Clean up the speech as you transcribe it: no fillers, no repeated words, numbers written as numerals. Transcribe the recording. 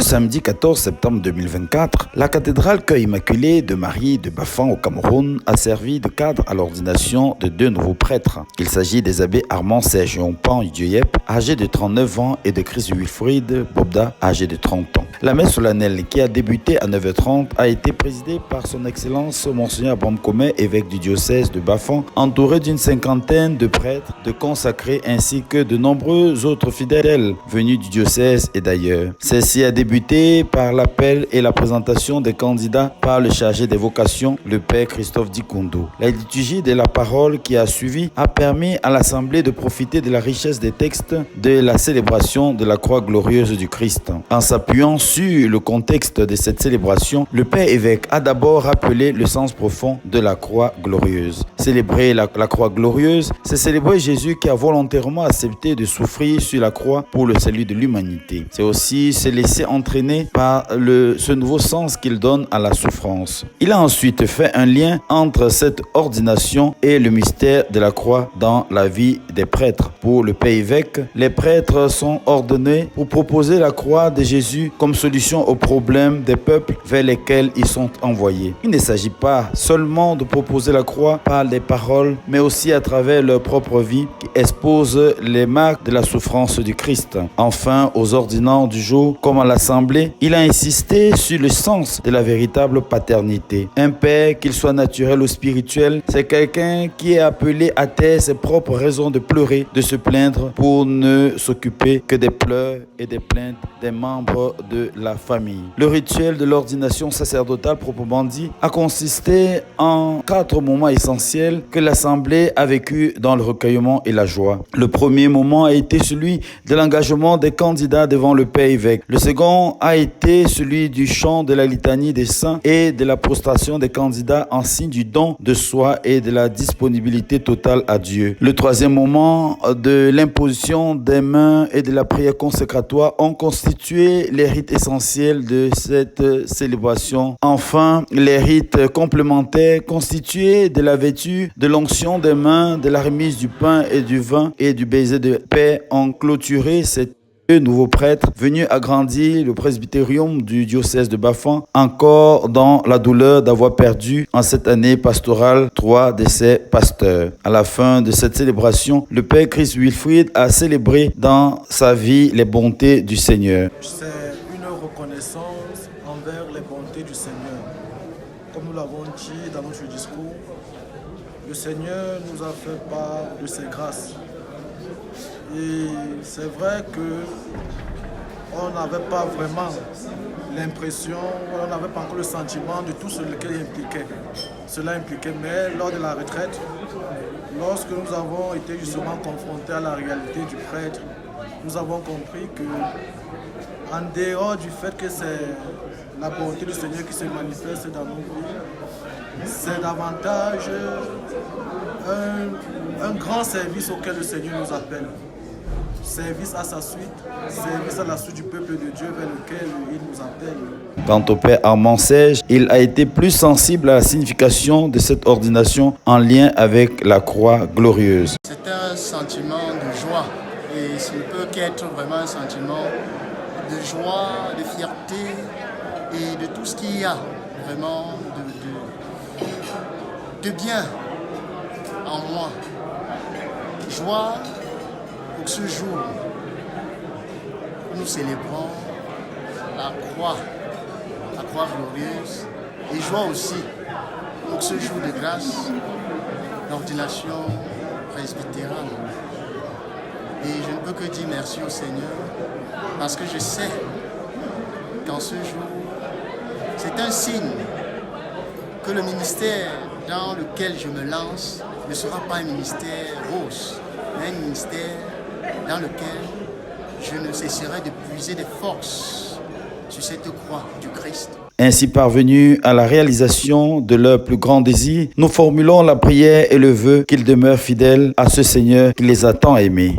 samedi 14 septembre 2024, la cathédrale Cœur Immaculé de Marie de Bafang au Cameroun a servi de cadre à l'ordination de 2 nouveaux prêtres. Il s'agit des abbés Armand Serge Yompan Idioyep, âgé de 39 ans, et de Chris Wilfried Bobda, âgé de 30 ans. La messe solennelle, qui a débuté à 9h30, a été présidée par son Excellence Monseigneur Abraham Comé, évêque du diocèse de Bafang, entouré d'une cinquantaine de prêtres, de consacrés ainsi que de nombreux autres fidèles venus du diocèse et d'ailleurs. Celle-ci a débuté par l'appel et la présentation des candidats par le chargé des vocations, le Père Christophe Dikondo. La liturgie de la parole qui a suivi a permis à l'Assemblée de profiter de la richesse des textes de la célébration de la croix glorieuse du Christ. En s'appuyant sur le contexte de cette célébration, le Père évêque a d'abord rappelé le sens profond de la croix glorieuse. Célébrer la croix glorieuse, c'est célébrer Jésus qui a volontairement accepté de souffrir sur la croix pour le salut de l'humanité. C'est aussi se laisser entraîner par ce nouveau sens qu'il donne à la souffrance. Il a ensuite fait un lien entre cette ordination et le mystère de la croix dans la vie des prêtres. Pour le Père évêque, les prêtres sont ordonnés pour proposer la croix de Jésus comme solution aux problèmes des peuples vers lesquels ils sont envoyés. Il ne s'agit pas seulement de proposer la croix par les paroles, mais aussi à travers leur propre vie qui expose les marques de la souffrance du Christ. Enfin, aux ordinants du jour, comme à l'Assemblée, il a insisté sur le sens de la véritable paternité. Un père, qu'il soit naturel ou spirituel, c'est quelqu'un qui est appelé à taire ses propres raisons de pleurer, de se plaindre, pour ne s'occuper que des pleurs et des plaintes des membres de la famille. Le rituel de l'ordination sacerdotale proprement dit a consisté en 4 moments essentiels que l'Assemblée a vécu dans le recueillement et la joie. Le premier moment a été celui de l'engagement des candidats devant le Père évêque. Le second a été celui du chant de la litanie des saints et de la prostration des candidats en signe du don de soi et de la disponibilité totale à Dieu. Le troisième moment de l'imposition des mains et de la prière consécratoire ont constitué les rites essentiels de cette célébration. Enfin, les rites complémentaires constitués de la vêtue, de l'onction des mains, de la remise du pain et du vin et du baiser de paix ont clôturé cette 2 nouveaux prêtres venus agrandir le presbytérium du diocèse de Bafang, encore dans la douleur d'avoir perdu en cette année pastorale 3 de ses pasteurs. À la fin de cette célébration, le Père Chris Wilfried a célébré dans sa vie les bontés du Seigneur. C'est une reconnaissance envers les bontés du Seigneur. Comme nous l'avons dit dans notre discours, le Seigneur nous a fait part de ses grâces. Et c'est vrai qu'on n'avait pas vraiment l'impression, on n'avait pas encore le sentiment de tout ce cela impliquait. Mais lors de la retraite, lorsque nous avons été justement confrontés à la réalité du prêtre, nous avons compris que, en dehors du fait que c'est la bonté du Seigneur qui se manifeste dans nos vies, c'est davantage un grand service auquel le Seigneur nous appelle. Service à sa suite, service à la suite du peuple de Dieu vers lequel il nous appelle. Quant au Père Armand Serge, il a été plus sensible à la signification de cette ordination en lien avec la croix glorieuse. C'est un sentiment de joie et ce ne peut qu'être vraiment un sentiment de joie, de fierté et de tout ce qu'il y a vraiment de bien en moi. Joie pour ce jour où nous célébrons la croix glorieuse, et joie aussi pour ce jour de grâce, l'ordination presbytérale. Et je ne peux que dire merci au Seigneur parce que je sais qu'en ce jour, c'est un signe que le ministère dans lequel je me lance ne sera pas un ministère rose, mais un ministère dans lequel je ne cesserai de puiser des forces sur cette croix du Christ. Ainsi parvenus à la réalisation de leur plus grand désir, nous formulons la prière et le vœu qu'ils demeurent fidèles à ce Seigneur qui les a tant aimés.